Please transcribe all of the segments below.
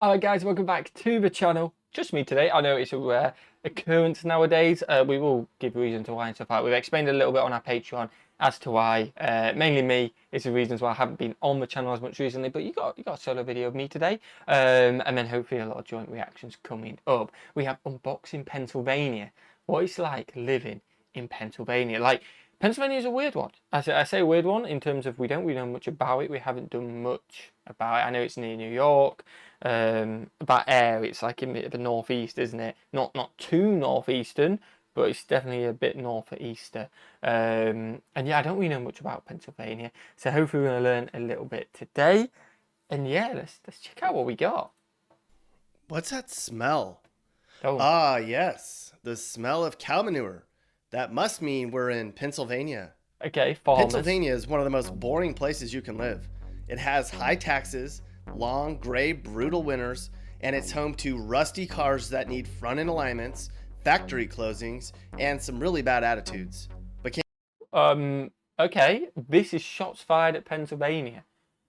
Alright guys, welcome back to the channel. Just me today. I know it's a rare occurrence nowadays. We will give reasons to why and stuff like that. We've explained a little bit on our Patreon as to why. Mainly me is the reasons why I haven't been on the channel as much recently. But you got a solo video of me today. And then hopefully a lot of joint reactions coming up. We have Unboxing Pennsylvania. What it's like living in Pennsylvania. Like, Pennsylvania is a weird one. I say a weird one in terms of we don't really know much about it. We haven't done much about it. I know it's near New York. That area, it's like in the northeast, isn't it? Not too northeastern, but it's definitely a bit northeaster. And yeah, I don't really know much about Pennsylvania, so hopefully we're gonna learn a little bit today. And yeah, let's check out what we got. What's that smell? Oh, Ah, yes, the smell of cow manure. That must mean we're in Pennsylvania. okay, farmers. Pennsylvania is one of the most boring places you can live. It has high taxes, long, gray, brutal winters, and it's home to rusty cars that need front-end alignments, factory closings, and some really bad attitudes. But Okay, this is shots fired at Pennsylvania.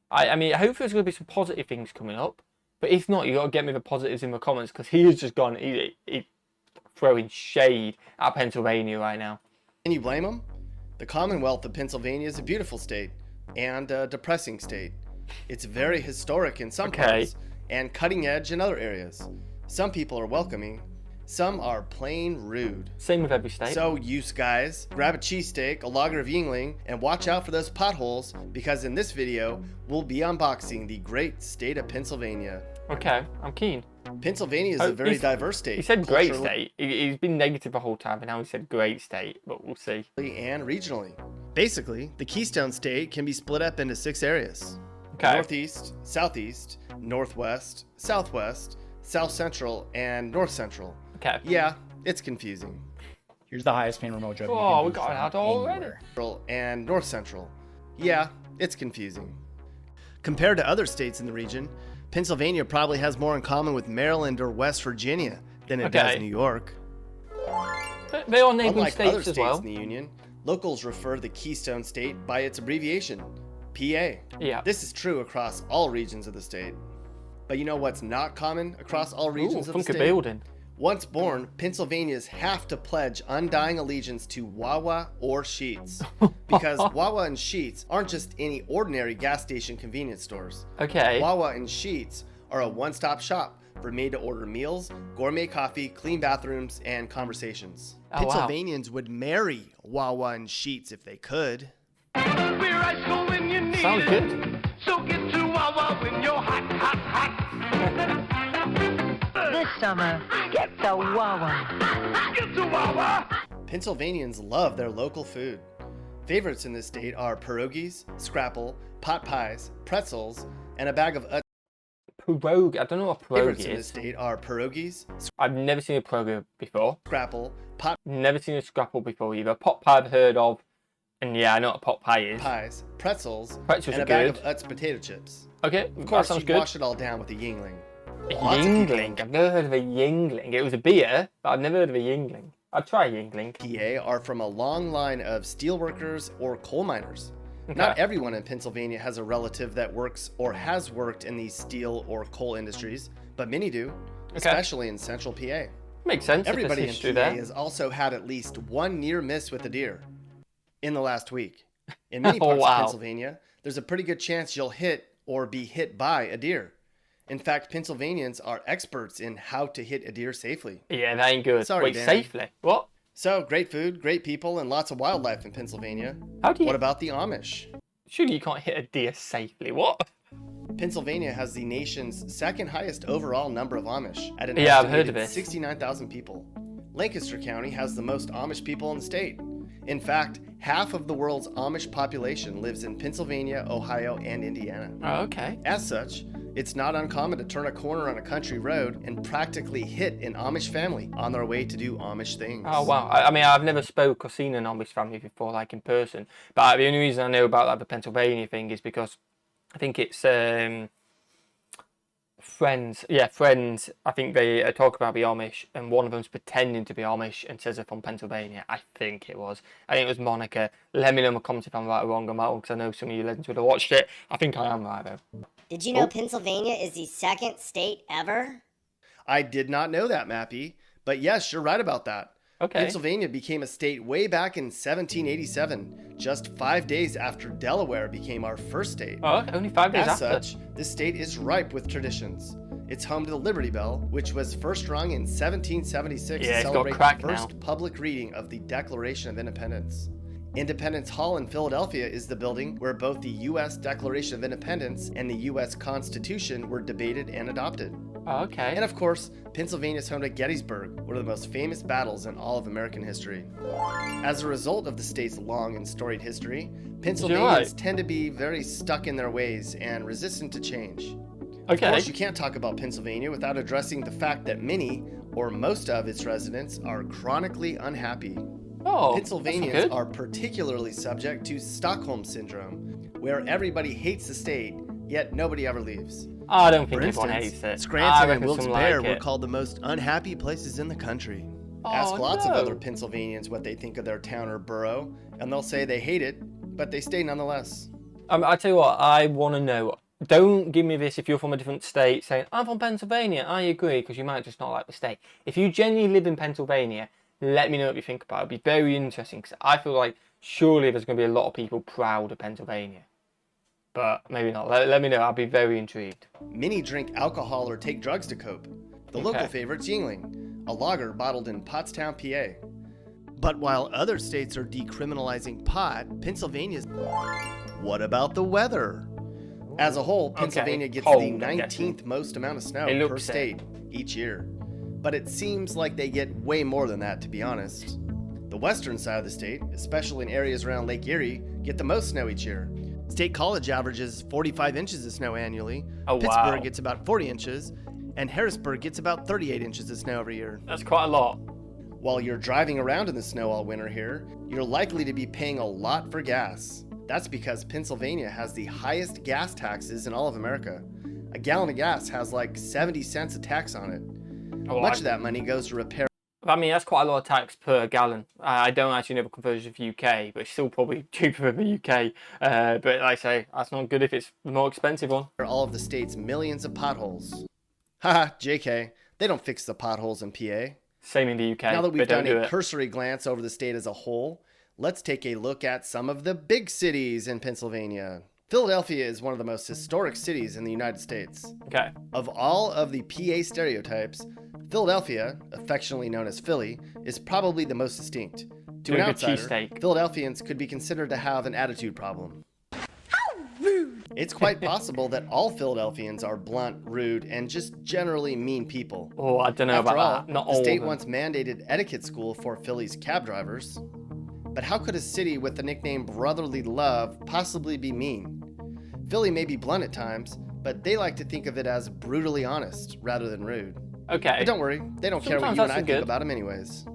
I mean, hopefully there's going to be some positive things coming up. But if not, you got to get me the positives in the comments, because he has just gone he throwing shade at Pennsylvania right now. can you blame them? The Commonwealth of Pennsylvania is a beautiful state and a depressing state. It's very historic in some parts and cutting edge in other areas. Some people are welcoming, some are plain rude. Same with every state. So you guys, grab a cheesesteak, a lager of Yingling, and watch out for those potholes, because in this video, we'll be unboxing the great state of Pennsylvania. Okay, I'm keen. Pennsylvania is a very diverse state. He said great state. He's been negative the whole time, and now he said great state, but we'll see. And regionally. Basically, the Keystone State can be split up into 6 areas. Okay. Northeast, Southeast, Northwest, Southwest, South Central, and North Central. Okay. Yeah, it's confusing. Here's the highest paying remote job. Oh, we got it out already. Central and North Central. Yeah, it's confusing. Compared to other states in the region, Pennsylvania probably has more in common with Maryland or West Virginia than it does New York. But they are neighboring Unlike states other as states well. in the Union, locals refer to the Keystone State by its abbreviation, PA. Yeah. This is true across all regions of the state. But you know what's not common across all regions of the funky state? building. Once born, Pennsylvanians have to pledge undying allegiance to Wawa or Sheetz. Because Wawa and Sheetz aren't just any ordinary gas station convenience stores. Okay. Wawa and Sheetz are a one-stop shop for made-to-order meals, gourmet coffee, clean bathrooms, and conversations. Oh, wow. Pennsylvanians would marry Wawa and Sheetz if they could. Sounds good. So get to Wawa when you're hot, hot, hot. This summer, get the Wawa. Get to Wawa. Pennsylvanians love their local food. Favorites in this state are pierogies, scrapple, pot pies, pretzels, and a bag of Pierogi. I don't know what Favorites pierogi in this is. state are pierogies, I've never seen a pierogi before. scrapple, pot Never seen a scrapple before either. Pot pie I've heard of. And yeah, I know what a pot pie is. pies, pretzels, Pretzels and are a bag good. of Utz potato chips. Okay, Of that course, sounds you good. wash it all down with a Yingling. A Lots of people Yingling. I've never heard of a Yingling. It was a beer, but I've never heard of a Yingling. I'd try a Yingling. PA are from a long line of steel workers or coal miners. Not everyone in Pennsylvania has a relative that works or has worked in these steel or coal industries, but many do, especially in central PA. Makes sense. Everybody in history PA there. has also had at least one near miss with a deer in the last week. In many Oh, parts wow. of Pennsylvania, there's a pretty good chance you'll hit or be hit by a deer. In fact, Pennsylvanians are experts in how to hit a deer safely. Yeah, that ain't good. Sorry, Wait, Danny. safely? What? So, great food, great people, and lots of wildlife in Pennsylvania. How do you... What about the Amish? Surely you can't hit a deer safely. What? Pennsylvania has the nation's second highest overall number of Amish at an Yeah, I've heard estimated of it. 69,000 people. Lancaster County has the most Amish people in the state. In fact, half of the world's Amish population lives in Pennsylvania, Ohio, and Indiana. Oh, okay. As such, it's not uncommon to turn a corner on a country road and practically hit an Amish family on their way to do Amish things. Oh, wow. I mean, I've never spoke or seen an Amish family before, like in person. But the only reason I know about like the Pennsylvania thing is because I think it's Friends. Yeah, Friends. I think they talk about the Amish, and one of them's pretending to be Amish and says they're from Pennsylvania. I think it was. I think it was Monica. Let me know in the comments if I'm right or wrong on that one, because I know some of you legends would have watched it. I think I am right, though. Did you know Pennsylvania is the second state ever? I did not know that, Mappy. But yes, you're right about that. Okay. Pennsylvania became a state way back in 1787, just 5 days after Delaware became our first state. Oh, okay, only 5 days As after. such, this state is ripe with traditions. It's home to the Liberty Bell, which was first rung in 1776 Yeah, to it's got celebrate crack the first now. public reading of the Declaration of Independence. Independence Hall in Philadelphia is the building where both the U.S. Declaration of Independence and the U.S. Constitution were debated and adopted. Oh, okay. And of course, Pennsylvania is home to Gettysburg, one of the most famous battles in all of American history. As a result of the state's long and storied history, Pennsylvanians tend to be very stuck in their ways and resistant to change. Okay. Of course, you can't talk about Pennsylvania without addressing the fact that many, or most of its residents, are chronically unhappy. Oh, Pennsylvanians that's not are particularly subject to Stockholm Syndrome, where everybody hates the state, yet nobody ever leaves. good. I don't think For everyone instance, hates it. I Scranton and reckon some Wilkes-Barre like were it. called the most unhappy places in the country. Oh, Ask lots of no. other Pennsylvanians what they think of their town or borough, and they'll say they hate it, but they stay nonetheless. I tell you what, I want to know. Don't give me this if you're from a different state saying, I'm from Pennsylvania. I agree, because you might just not like the state. If you genuinely live in Pennsylvania, let me know what you think about it. It'd be very interesting, because I feel like surely there's going to be a lot of people proud of Pennsylvania. But maybe not. Let me know. I'll be very intrigued. Many drink alcohol or take drugs to cope. The local favorite's Yingling, a lager bottled in Pottstown, PA. But while other states are decriminalizing pot, Pennsylvania's... What about the weather? As a whole, Pennsylvania gets Cold, the I'm guessing. 19th most amount of snow It per looks it. state each year. But it seems like they get way more than that, to be honest. The western side of the state, especially in areas around Lake Erie, get the most snow each year. State College averages 45 inches of snow annually. Oh, Pittsburgh wow. gets about 40 inches, and Harrisburg gets about 38 inches of snow every year. That's quite a lot. While you're driving around in the snow all winter here, you're likely to be paying a lot for gas. That's because Pennsylvania has the highest gas taxes in all of America. A gallon of gas has like 70 cents a tax on it. Oh, Much of that money goes to repair. I mean, that's quite a lot of tax per gallon. I don't actually know the conversion for UK, but it's still probably cheaper than the UK. But like I say, that's not good if it's the more expensive one. all of the state's millions of potholes. Haha, JK, they don't fix the potholes in PA. Same in the UK. Now that they we've don't done do a it. cursory glance over the state as a whole, let's take a look at some of the big cities in Pennsylvania. Philadelphia is one of the most historic cities in the United States. Okay. Of all of the PA stereotypes, Philadelphia, affectionately known as Philly, is probably the most distinct. To an Doing a outsider, cheesesteak. Philadelphians could be considered to have an attitude problem. It's quite possible that all Philadelphians are blunt, rude, and just generally mean people. Oh, I don't know After all, about that. Not the all. state of them. once mandated etiquette school for Philly's cab drivers. But how could a city with the nickname Brotherly Love possibly be mean? Philly may be blunt at times, but they like to think of it as brutally honest rather than rude. Okay. But don't worry, they don't care what Sometimes you and I that's think good. about them anyways.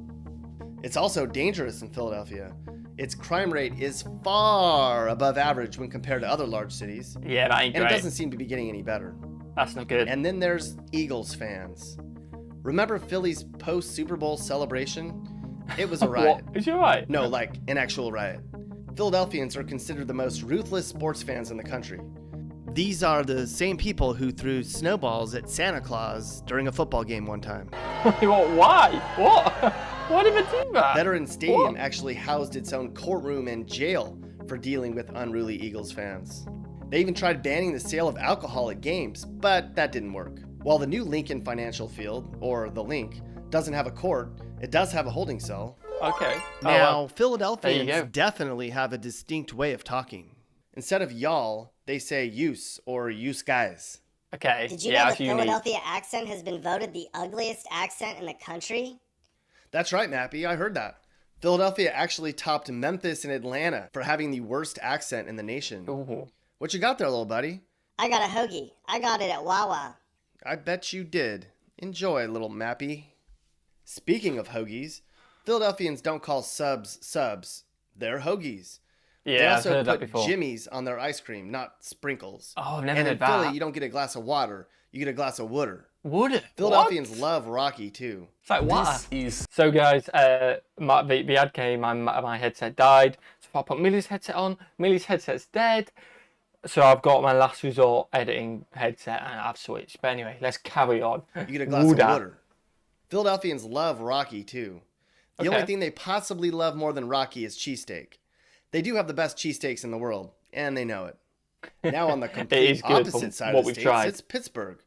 It's also dangerous in Philadelphia. Its crime rate is far above average when compared to other large cities, Yeah, that ain't and great. it doesn't seem to be getting any better. That's not good. And then there's Eagles fans. Remember Philly's post-Super Bowl celebration? It was a riot. What? Is you alright? No, like an actual riot. Philadelphians are considered the most ruthless sports fans in the country. These are the same people who threw snowballs at Santa Claus during a football game one time. What? Why? What? Why did they do that? Veterans Stadium What? actually housed its own courtroom and jail for dealing with unruly Eagles fans. They even tried banning the sale of alcohol at games, but that didn't work. While the new Lincoln Financial Field, or the Link, doesn't have a court, it does have a holding cell. Okay. Now, Oh, well. Philadelphians There you go. definitely have a distinct way of talking. Instead of y'all, they say use or use guys. Okay. Did you yeah, know the that's unique. Philadelphia accent has been voted the ugliest accent in the country? That's right, Mappy, I heard that. Philadelphia actually topped Memphis and Atlanta for having the worst accent in the nation. Ooh. What you got there, little buddy? I got a hoagie. I got it at Wawa. I bet you did. Enjoy, little Mappy. Speaking of hoagies, Philadelphians don't call subs subs. They're hoagies. They Yeah, I've also heard that put before. Jimmy's on their ice cream, not sprinkles. Oh, I've never And in heard that. Philly, you don't get a glass of water. You get a glass of water. Water? Philadelphians What? love Rocky too. It's like water. So guys, the ad came, my headset died. So if I put Millie's headset on, Millie's headset's dead. So I've got my last resort editing headset and I've switched. But anyway, let's carry on. You get a glass of water. Philadelphians love Rocky too. The only thing they possibly love more than Rocky is cheesesteak. They do have the best cheesesteaks in the world, and they know it. Now on the complete opposite side of the states, it's Pittsburgh.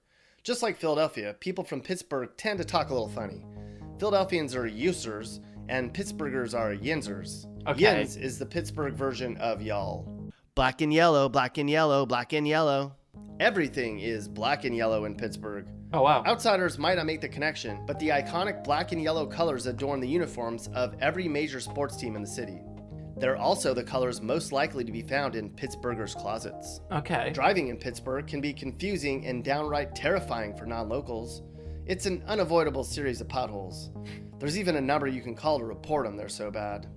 Just like Philadelphia, people from Pittsburgh tend to talk a little funny. Philadelphians are users, and Pittsburghers are yinsers. Yins is the Pittsburgh version of y'all. Black and yellow, black and yellow, black and yellow. Everything is black and yellow in Pittsburgh. Oh, wow. Outsiders might not make the connection, but the iconic black and yellow colors adorn the uniforms of every major sports team in the city. They're also the colors most likely to be found in Pittsburghers' closets. Okay. Driving in Pittsburgh can be confusing and downright terrifying for non-locals. It's an unavoidable series of potholes. There's even a number you can call to report them, they're so bad.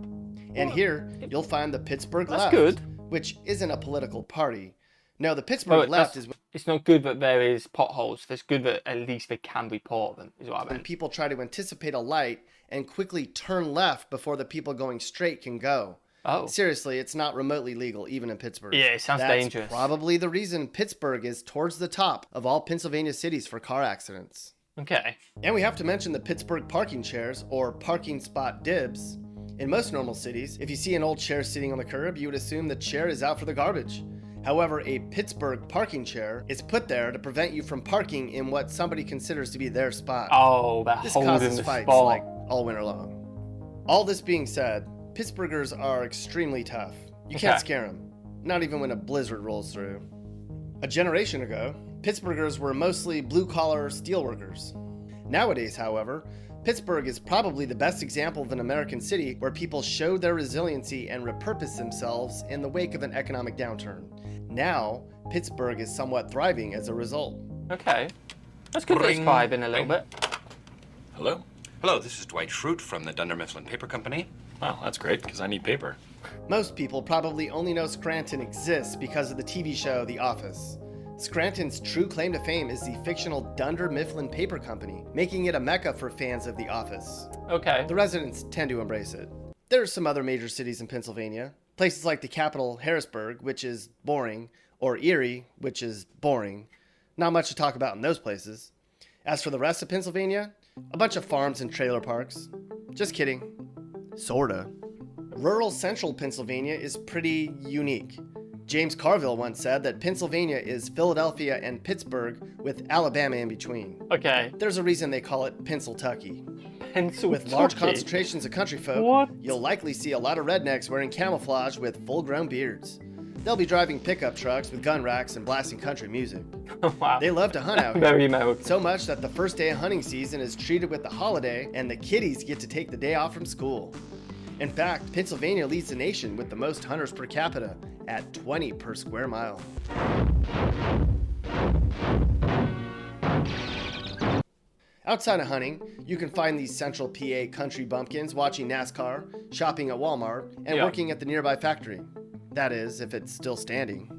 And here, you'll find the Pittsburgh Left, which isn't a political party. No, the Pittsburgh Left is... It's not good that there is potholes. It's good that at least they can report them, is what I meant. When people try to anticipate a light and quickly turn left before the people going straight can go. Oh. Seriously, it's not remotely legal, even in Pittsburgh. Yeah, it sounds dangerous. That's probably the reason Pittsburgh is towards the top of all Pennsylvania cities for car accidents. Okay. And we have to mention the Pittsburgh parking chairs, or parking spot dibs. In most normal cities, if you see an old chair sitting on the curb, you would assume the chair is out for the garbage. However, a Pittsburgh parking chair is put there to prevent you from parking in what somebody considers to be their spot. Oh, they're this holding causes the fights spot. like all winter long. All this being said, Pittsburghers are extremely tough. You can't scare them, not even when a blizzard rolls through. A generation ago, Pittsburghers were mostly blue-collar steelworkers. Nowadays, however, Pittsburgh is probably the best example of an American city where people showed their resiliency and repurposed themselves in the wake of an economic downturn. Now, Pittsburgh is somewhat thriving as a result. Okay. That's good that it's thriving a little bit. Hello? Hello, this is Dwight Schrute from the Dunder Mifflin Paper Company. Wow, that's great, because I need paper. Most people probably only know Scranton exists because of the TV show The Office. Scranton's true claim to fame is the fictional Dunder Mifflin Paper Company, making it a mecca for fans of The Office. Okay. The residents tend to embrace it. There are some other major cities in Pennsylvania. Places like the capital, Harrisburg, which is boring, or Erie, which is boring. Not much to talk about in those places. As for the rest of Pennsylvania, a bunch of farms and trailer parks. Just kidding. Sorta. Rural central Pennsylvania is pretty unique. James Carville once said that Pennsylvania is Philadelphia and Pittsburgh with Alabama in between. Okay. There's a reason they call it Pennsyltucky. Pennsyltucky. With large concentrations of country folk, you'll likely see a lot of rednecks wearing camouflage with full-grown beards. They'll be driving pickup trucks with gun racks and blasting country music. Wow. They love to hunt out here. Very American. So much that the first day of hunting season is treated with a holiday and the kiddies get to take the day off from school. In fact, Pennsylvania leads the nation with the most hunters per capita at 20 per square mile. Outside of hunting, you can find these central PA country bumpkins watching NASCAR, shopping at Walmart, and working at the nearby factory. That is, if it's still standing.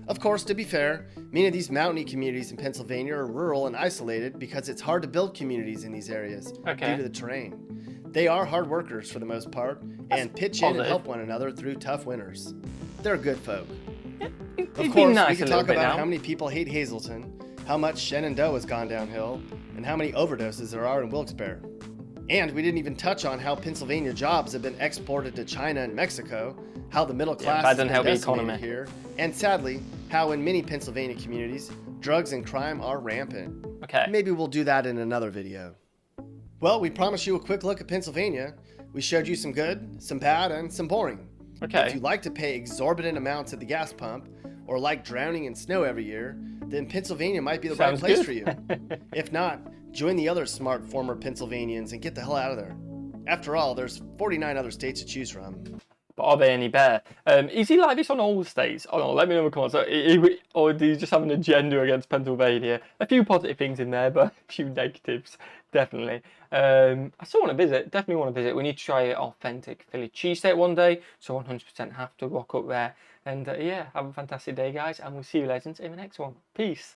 Of course, to be fair, many of these mountainy communities in Pennsylvania are rural and isolated because it's hard to build communities in these areas due to the terrain. They are hard workers for the most part and pitch in and help one another through tough winters. They're good folk. Of course, we can talk about how many people hate Hazleton, how much Shenandoah has gone downhill, and how many overdoses there are in Wilkes-Barre. And we didn't even touch on how Pennsylvania jobs have been exported to China and Mexico, how the middle class has been decimated here, and sadly, how in many Pennsylvania communities, drugs and crime are rampant. Okay. Maybe we'll do that in another video. Well, we promised you a quick look at Pennsylvania. We showed you some good, some bad, and some boring. Okay. If you like to pay exorbitant amounts at the gas pump, or like drowning in snow every year, then Pennsylvania might be the right place for you. If not, join the other smart former Pennsylvanians and get the hell out of there. After all, there's 49 other states to choose from. But are they any better? Is he like this on all states? Oh no, let me know in the comments. Or do you just have an agenda against Pennsylvania? A few positive things in there, but a few negatives, definitely. I still want to visit, definitely want to visit. We need to try authentic Philly cheesesteak one day, so 100% have to rock up there. And yeah, have a fantastic day, guys, and we'll see you legends in the next one. Peace.